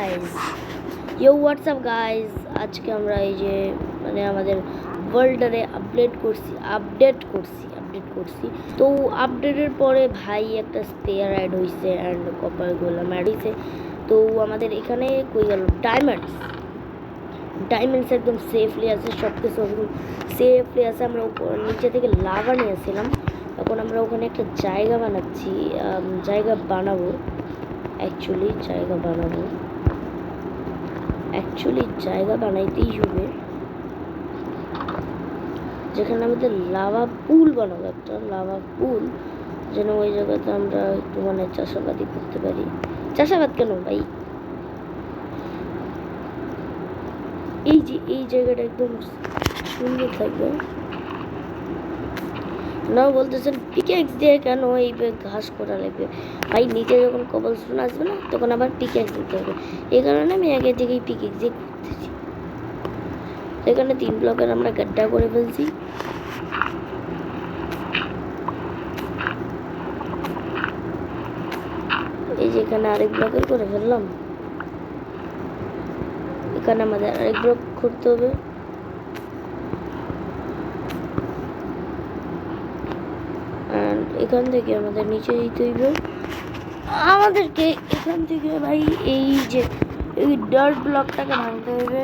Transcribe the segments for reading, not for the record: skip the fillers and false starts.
Guys, WhatsApp guys. আজকে আমরা এই যে মানে আমাদের ওয়ার্ল্ডারে আপডেট করছি। তো আপডেটের পরে ভাই একটা স্পেয়ার অ্যাড হয়েছে অ্যান্ড কপার গোলাম অ্যাড হয়েছে। তো আমাদের এখানে কই গেল ডায়মন্ডস একদম সেফলি আছে, সব কিছু একদম সেফলি আছে। আমরা নিচে থেকে লাভা নিয়েছিলাম, এখন আমরা ওখানে একটা জায়গা বানাচ্ছি, জায়গা বানাবো জায়গা বানাইতেই হবে, যেখানে আমাদের লাভা পুল বানাবো, একটা লাভা পুল, যেন ওই জায়গাতে আমরা একটু মানে চাষাবাদি করতে পারি। চাষাবাদ কেন ভাই, এই যে এই জায়গাটা একদম সুন্দর থাকবে। না বলতেছেন পিকেক্স দিয়ে কেন এই ঘাস করা লাগবে ভাই, নিচে যখন কবল স্টোন আসবে না তখন আবার পিকেক্স দিতে হবে। এই কারণে আমি আগে থেকেই পিকেক্স দিয়ে করতেছি। এখানে 3 ব্লকের আমরা গাড্ডা করে ফেলছি। এই যে এখানে আরেক ব্লকের করে ফেললাম, এখানে আমাদের আরেক ব্লক করতে হবে। এখান থেকে আমাদের নিচে দিতে হইবে, আমাদেরকে এখান থেকে ভাই এই যে এই ডার্ট ব্লকটাকে ভাঙতে হইবে,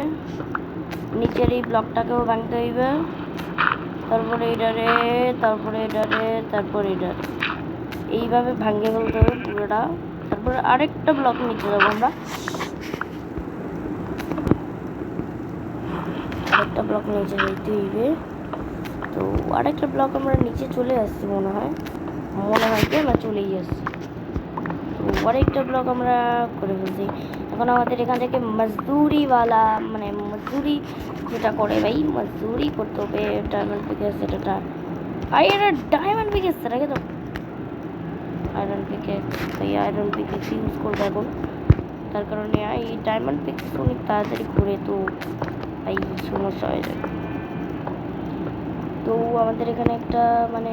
নিচের এই ব্লকটাকেও ভাঙতে হইবে, তারপরে এটারে, তারপরে এটারে এইভাবে ভাঙিয়ে ফেলতে হবে পুরোটা। তারপরে আরেকটা ব্লক নিচে যাবো আমরা, আরেকটা ব্লক নিচে যেতে হইবে। তো আরেকটা ব্লক আমরা নিচে চলে আসছি মনে হয় কি আমরা চলেই আসছি। তো আরেকটা ব্লক আমরা করে ফেলছি। এখন আমাদের এখান থেকে মজদুরিওয়ালা মানে মজদুরি যেটা করে ভাই, মজদুরি করতে হবে। ডায়মন্ড পিকেস এটা ডায়মন্ড পিকেস রেখে তো আয়রন পিকেস ইউজ করবো এখন, তার কারণে এই ডায়মন্ড পিকেস অনেক তাড়াতাড়ি করে, তো এই সমস্যা হয়ে যায়। তো আমাদের এখানে একটা মানে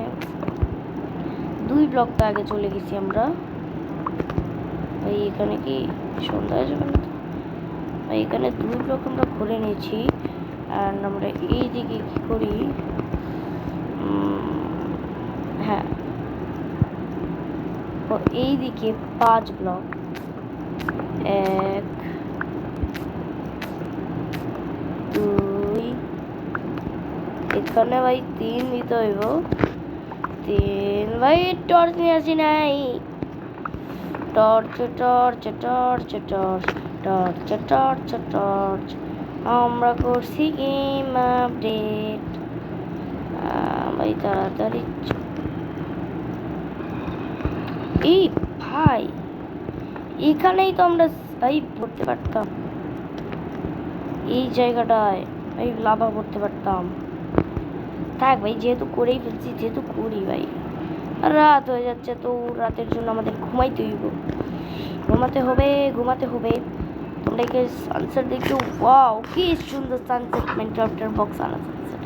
2 ব্লকটা আগে চলে গেছি আমরা ভাই। এখানে কি সন্ধ্যা হয়ে যাবে না? ভাই এখানে 2 ব্লক আমরা করে নিয়েছি। অ্যান্ড আমরা এই দিকে কি করি, হ্যাঁ এই দিকে 5 ব্লক, 1 2, এখানে ভাই 3 দিতে হইব। 3 ভাই টর্চ নিয়ে আসি নাই, টর্চ আমরা করছি গেম আপডেট ভাই, তাড়াতাড়ি। এই ভাই এখানেই তো আমরা ভাই পড়তে পারতাম, এই জায়গাটায় ভাই লাভা পড়তে পারতাম। থাক ভাই, যেহেতু করেই ফেলছি, যেহেতু করি ভাই। রাত হয়ে যাচ্ছে, তো রাতের জন্য আমাদের ঘুমাতে হবে। তোমরা কি সানসেট দেখছো? ওয়াও কি সুন্দর সানসেট, মাইনক্রাফটের বক্স আনা সানসেট।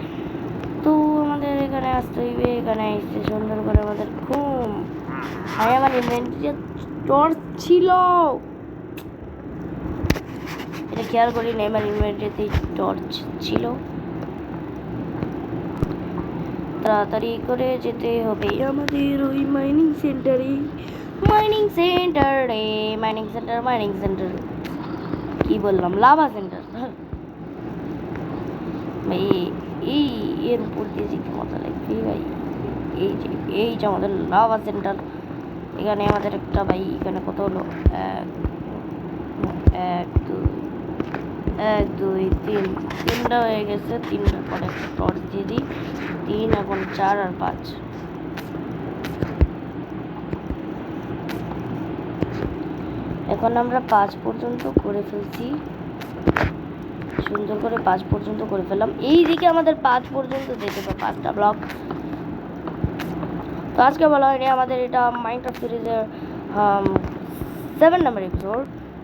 তো আমাদের এখানে আসতে হইবে, এখানে এসে সুন্দর করে আমাদের ঘুম। ভাই আমার ইনভেন্টরি টর্চ ছিল, এটা খেয়াল করি না, আমার ইনভেন্টরিতে টর্চ ছিল। তাড়াতাড়ি করে যেতে হবে আমাদের ওই মাইনিং সেন্টারে কি বললাম, লাভা সেন্টার ভাই। এই এর উপর দিয়ে যেতে মজা লাগবে ভাই। এই যে আমাদের লাভা সেন্টার, এখানে আমাদের একটা ভাই, এখানে কত হলো, 1 2 3 3টা হয়ে গেছে। 3টার পরে একটা টর্চ দিয়ে দিই, 3 এখন 4 আর 5। এখন আমরা 5 পর্যন্ত করে ফেলছি, সুন্দর করে 5 পর্যন্ত করে ফেললাম। এই দিকে আমাদের 5 পর্যন্ত যেতে হবে, 5টা ব্লক। তো আজকে বলা হয়নি আমাদের এটা মাইনক্রাফট সিরিজের 7 নম্বর এপিসোড।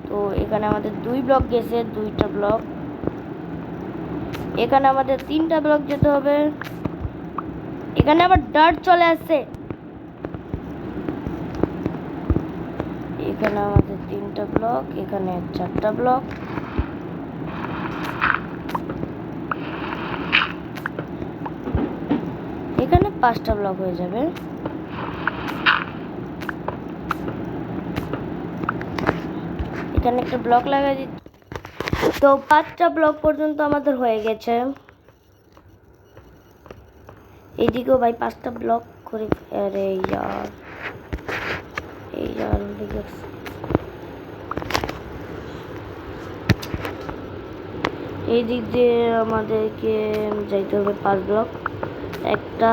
তো এখানে আমাদের 2 ব্লক গেছে, 2টা ব্লক। এখানে আমাদের 3টা ব্লক যেতে হবে। এখানে আবার ডার্ট চলে আসছে, এখানে আমাদের 3টা ব্লক, এখানে 4টা ব্লক, এখানে 5টা ব্লক হয়ে যাবে। এখানে একটা ব্লক লাগাই দিচ্ছি। তো 5টা ব্লক পর্যন্ত আমাদের হয়ে গেছে। এইদিকেও ভাই 5টা ব্লক করে, আরে ইয়ার এই ইয়ার এই দিক দিয়ে আমাদেরকে যাইতে হবে 5 ব্লক, 1টা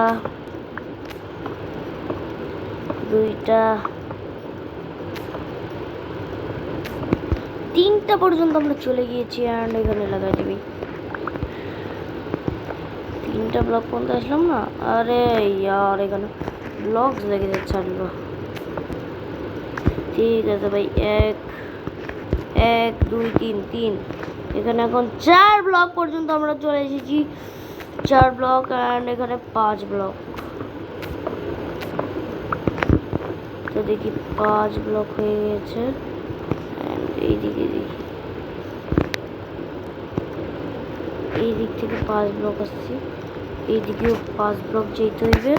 2টা 3টা পর্যন্ত আমরা চলে গিয়েছি। অ্যান্ড এখানে লাগাই দিবি 3টা ব্লক পর্যন্ত আসলাম না। আরে ইয়ার এখানে ব্লক লেগে যাচ্ছে আরো। ঠিক আছে ভাই, 1 2 3 এখানে এখন 4 ব্লক পর্যন্ত আমরা চলে এসেছি। 4 ব্লক অ্যান্ড এখানে 5 ব্লক। তো দেখি 5 ব্লক হয়ে গেছে। এইদিকে দেখি, এই দিক থেকে 5 ব্লক আসছে, এইদিকেও 5 ব্লক যেতে হইবে।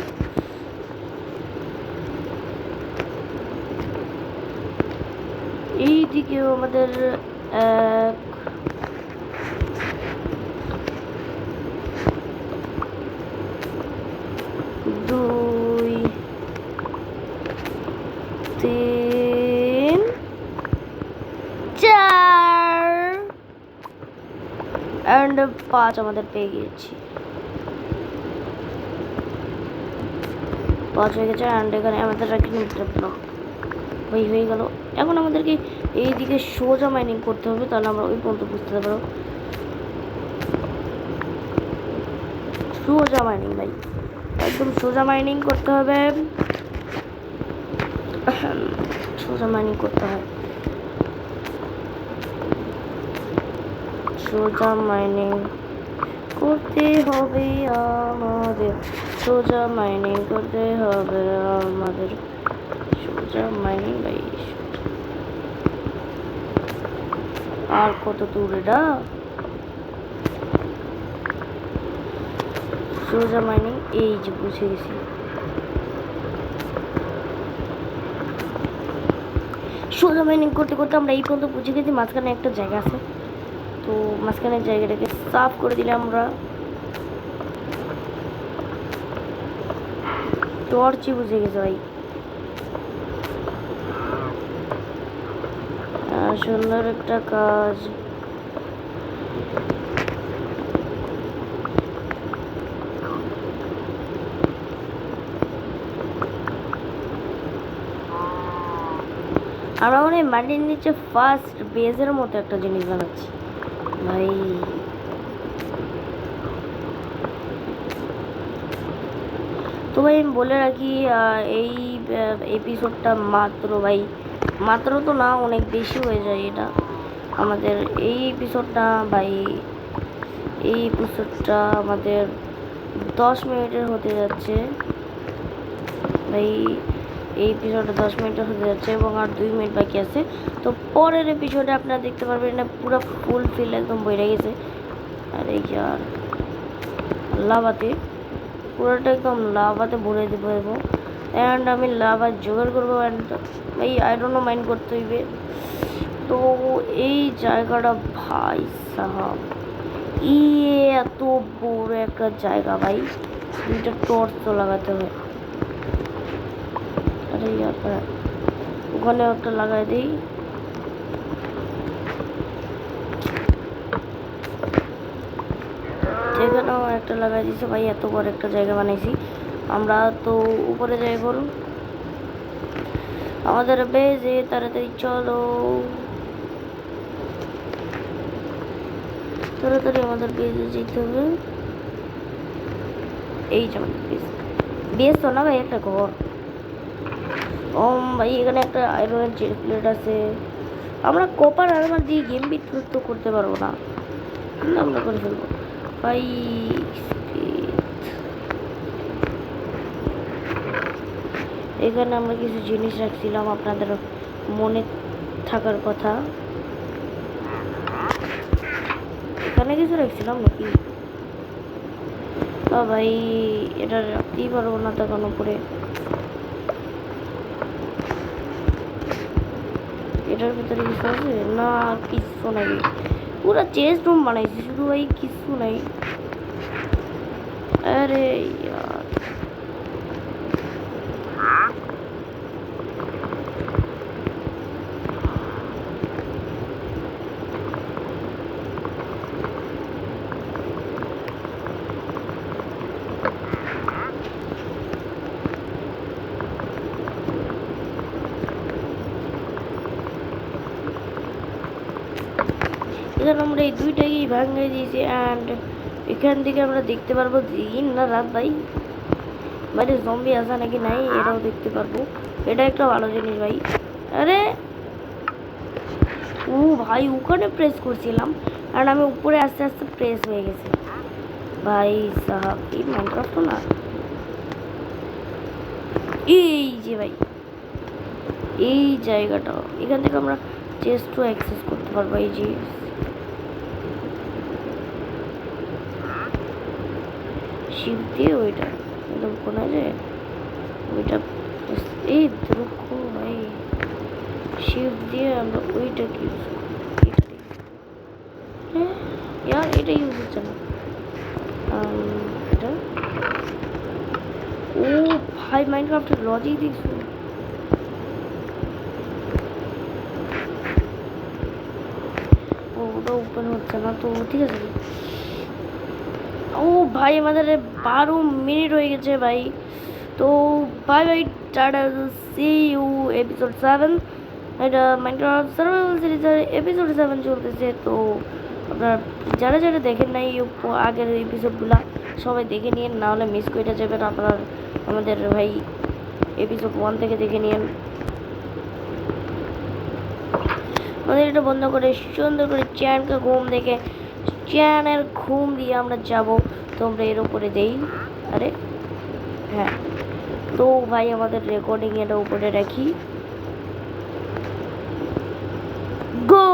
এইদিকেও আমাদের 1 2 3 4 অ্যান্ড 5 আমাদের পেয়ে গিয়েছি। 5 হয়ে গেছে। অ্যান্ড এখানে আমাদের একটা ব্লক হয়ে গেল। এখন আমাদেরকে এইদিকে সোজা মাইনিং করতে হবে, তাহলে আমরা ওই পর্যন্ত বুঝতে পারবো। সোজা মাইনিং ভাই, একদম সোজা মাইনিং করতে হবে। সোজা মাইনিং করতে হয়, সোজা মাইনিং করতে হবে আমাদের, সোজা মাইনিং করতে হবে আমাদের, সোজা মাইনিং ভাই। আর কত দূর এটা? সোজা মাইনিং, এই যে বুঝে গেছি। সোজা মাইনিং করতে করতে আমরা এই পর্যন্ত বুঝে গেছি। মাঝখানে একটা জায়গা আছে, তো মাঝখানের জায়গাটাকে সাফ করে দিলে আমরা টর্চই বুঝে গেছে ভাই। সুন্দর একটা কাজ। আমরা মনে হয় মাটির নিচে ফার্স্ট বেজের মতো একটা জিনিস বানাচ্ছি ভাই। তো ভাই আমি বলে রাখি, এই এপিসোডটা মাত্র তো না, অনেক বেশি হয়ে যায় এটা আমাদের। এই এপিসোডটা আমাদের 10 মিনিটের হতে যাচ্ছে ভাই। এই এপিসোডটা 10 মিনিটের হতে যাচ্ছে এবং আর 2 মিনিট বাকি আছে। তো পরের এপিসোডে আপনারা দেখতে পারবেন এটা পুরো ফুলফিল একদম বইরে গেছে। আর এই আর লাভাতে পুরোটা একদম লাভাতে ভরে দেবো এবং অ্যান্ড আমি লাভা জোগাড় করবো। অ্যান্ড এই আয়রনও মাইন করতে হইবে। তো এই জায়গাটা ভাই সাহাব, এত বড় একটা জায়গা ভাই, 2টা টর্চ তো লাগাতে হবে। আরে ওখানে একটা লাগাই দিই। এখানেও একটা লাগাই দিছে ভাই। এত বড় একটা জায়গা বানাইছি আমরা। তো উপরে যাই বলুন আমাদের বেজে, তাড়াতাড়ি চলো, তাড়াতাড়ি আমাদের বেজে যেতে হবে। এই যে আমাদের বেজ তো না ভাই, একটা ঘর। ভাই এখানে একটা আয়রনের চেস্ট প্লেট আছে। আমরা কপার আর্মার দিয়ে গেম বিদ্যুৎ করতে পারবো না, কিন্তু আমরা করে ফেলবো ভাই। এখানে আমরা কিছু জিনিস রাখছিলাম, আপনাদের মনে থাকার কথা। এখানে কিছু রাখছিলাম নাকি? ভাই এটা রাখতেই পারবো না তখন উপরে। এটার ভিতরে কিছু আছে না? কিছু নাই, পুরো চেস্ট রুম বানাইছি শুধু ভাই, কিছু নাই। আরে यार এখানে আমরা এই দুইটাকেই ভাঙিয়ে দিয়েছি অ্যান্ড এখান থেকে আমরা দেখতে পারবো দিন না রাত ভাই, বাইরে জম্বি আসা নাকি নাই এটাও দেখতে পারবো। এটা একটা ভালো জিনিস ভাই। আরে ও ভাই ওখানে প্রেস করছিলাম আর আমি উপরে আস্তে আস্তে প্রেস হয়ে গেছে ভাই সাহাব। এই মাইনক্রাফট না, এই যে ভাই এই জায়গাটা, এখান থেকে আমরা চেস্টও অ্যাক্সেস করতে পারবো। এই যে শিপ দিয়ে ওইটা একদম কোনা যায় ওইটা, এই দেখো ভাই শিপ দিয়ে আমরা ওইটা কি ইয়ার এটা ইউজ হচ্ছে না। এটা ও ভাই মাইনক্রাফটের লজিক দেখছো? ওটা ওপেন হচ্ছে না তো ঠিক আছে। ও ভাই আমাদের 12 মিনিট হয়ে গেছে ভাই। তো bye bye, tata, see you episode 7। এটা মাইনক্রাফট সার্ভাইভাল সিরিজের এপিসোড 7 চলতেছে। তো আপনার যারা যারা দেখেন নাই আগের এপিসোডগুলো সবাই দেখে নিন, নাহলে মিস করে যাবেন আপনার। আমাদের ভাই এপিসোড 1 থেকে দেখে নিন। আমাদের এটা বন্ধ করে সুন্দর করে চ্যানকে চ্যানের ঘুম দিয়ে আমরা যাব। তো আমরা এর উপরে দেই। আরে হ্যাঁ, তো ভাই আমাদের রেকর্ডিং এটা উপরে রাখি। গো